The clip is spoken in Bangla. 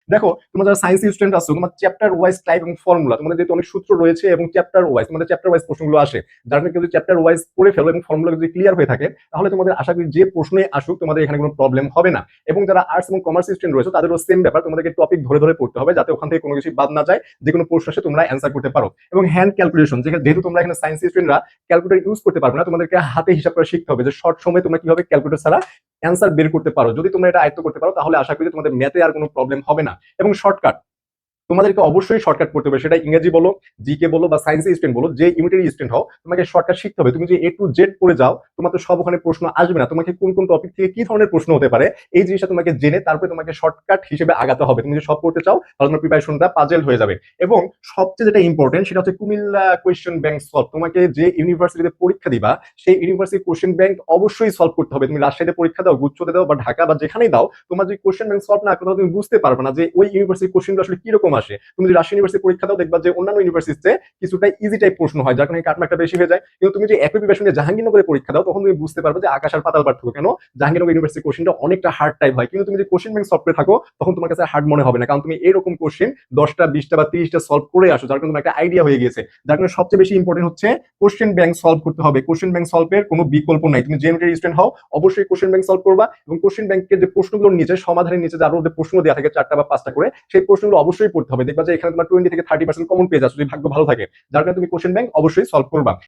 দেখো, তোমরা যারা সায়েন্স স্টুডেন্ট আছো, তোমার চ্যাপ্টার ওয়াইজ টাইপ এবং ফর্মুলা, তোমাদের যেহেতু অনেক সূত্র রয়েছে এবং চ্যাপ্টার ওয়াইজ তোমাদের চ্যাপ্টার ওয়াইজ প্রশ্নগুলো আসে, যার কারণে যদি চ্যাপ্টার ওয়াইজ পড়ে ফেলো এবং ফর্মুলা যদি ক্লিয়ার হয়ে থাকে, তাহলে তোমাদের আশা করি যে প্রশ্নে আসুক তোমাদের এখানে কোনো প্রবলেম হবে না। এবং যারা আর্টস এবং কমার্স স্টুডেন্ট রয়েছে তাদেরও সেম ব্যাপার, তোমাদেরকে টপিক ধরে ধরে পড়তে হবে যাতে ওখান থেকে কোনো কিছু বাদ না যায়, যে কোনো প্রশ্ন আসে তোমরা অ্যান্সার করতে পারো। এবং হ্যান্ড ক্যালকুলেশন, যেহেতু তোমরা এখানে সায়েন্স স্টুডেন্টরা ক্যালকুলেটর ইউজ করতে পারবে না, তোমাদেরকে হাতে হিসাব করে শিখতে হবে যে শর্ট সময়ে তোমরা কিভাবে ক্যালকুলেটর ছাড়া অ্যান্সার বের করতে পারো। যদি তোমরা এটা আয়ত্ত করতে পারো তাহলে আশা করি তোমাদের ম্যাথে আর কোনো প্রবলেম হবে না। এবং শর্টকাট, তোমাদেরকে অবশ্যই শর্টকাট করতে হবে, সেটা ইংরেজি বলো, জিকে বলো বা সায়েন্স স্টুডেন্ট বলো, যে ইউনিটের স্টুডেন্ট হও, তোমাকে শর্টকাট শিখতে হবে। তুমি যে এ টু জেড পড়ে যাও, তোমার তো সব ওখানে প্রশ্ন আসবে না, তোমাকে কোন কোন টপিক থেকে কি ধরনের প্রশ্ন হতে পারে এই জিনিসটা তোমাকে জেনে তারপরে তোমাকে শর্টকাট হিসেবে আগাতে হবে। তুমি যদি সব করতে চাও তাহলে তোমার প্রিপারেশনটা পাজেল হয়ে যাবে। এবং সবচেয়ে যেটা ইম্পর্টেন্ট সেটা হচ্ছে কুমিল্লা কোয়েশ্চেন ব্যাংক সলভ। তোমাকে যে ইউনিভার্সিটিতে পরীক্ষা দিবা সেই ইউনিভার্সিটি কোয়েশ্চেন ব্যাংক অবশ্যই সলভ করতে হবে। তুমি রাজশাহীতে পরীক্ষা দাও, গুচ্ছতে দাও বা ঢাকা বা যেখানেই দাও, তোমার যদি কোয়েশ্চেন ব্যাংক সলভ না করো তুমি বুঝতে পারবে না যে ওই ইউনিভার্সিটি কোয়েশ্চেনগুলো আসলে কিরকম আসে। তুমি যদি রাজশাহী ইউনিভার্সিটি পরীক্ষা দাও দেখবা যে অন্যান্য ইউনিভার্সিটিতে কিছুটা ইজি টাইপ প্রশ্ন হয়, যার কারণে কাটমার্কটা বেশি হয়ে যায়। কিন্তু তুমি যে একই প্রিপারেশনে জাহাঙ্গীরনগরে পরীক্ষা দাও তখন তুমি বুঝতে পারবে যে আকাশ আর পাতাল পার্থক্য। কেন? জাহাঙ্গীরনগর ইউনিভার্সিটি কোশ্চেনটা অনেকটা হার্ড টাইপ হয়, কিন্তু তুমি যে কোশ্চেন ব্যাংক সলভ করে থাকো তখন তোমার কাছে হার্ড মনে হবে না, কারণ তুমি এরকম কোশ্চেন 10টা 20টা বা 30টা সলভ করে আসো, যার কারণে তোমার একটা আইডিয়া হয়ে গেছে। যার কারণে সবচেয়ে বেশি ইম্পর্টেন্ট হচ্ছে কোশ্চেন ব্যাংক সলভ করতে হবে। কোশ্চেন ব্যাংক সলভের কোনো বিকল্প নাই। তুমি যে ইউনিটের স্টুডেন্ট হও অবশ্যই কোশ্চেন ব্যাংক সলভ করবা। এবং কোশ্চেন ব্যাংকের যে প্রশ্নগুলোর নিচে সমাধানের নিচে যে আরো যে প্রশ্ন দেওয়া থাকে 4টা বা 5টা করে, সেই প্রশ্নগুলো অবশ্যই পড়তে হবে। দেখবা যে এখানে তোমার 20 থেকে 30% কমন পেয়ে যাচ্ছে যদি ভাগ্য ভালো থাকে, যার কারণে তুমি কোশ্চেন ব্যাংক অবশ্যই সলভ করবা।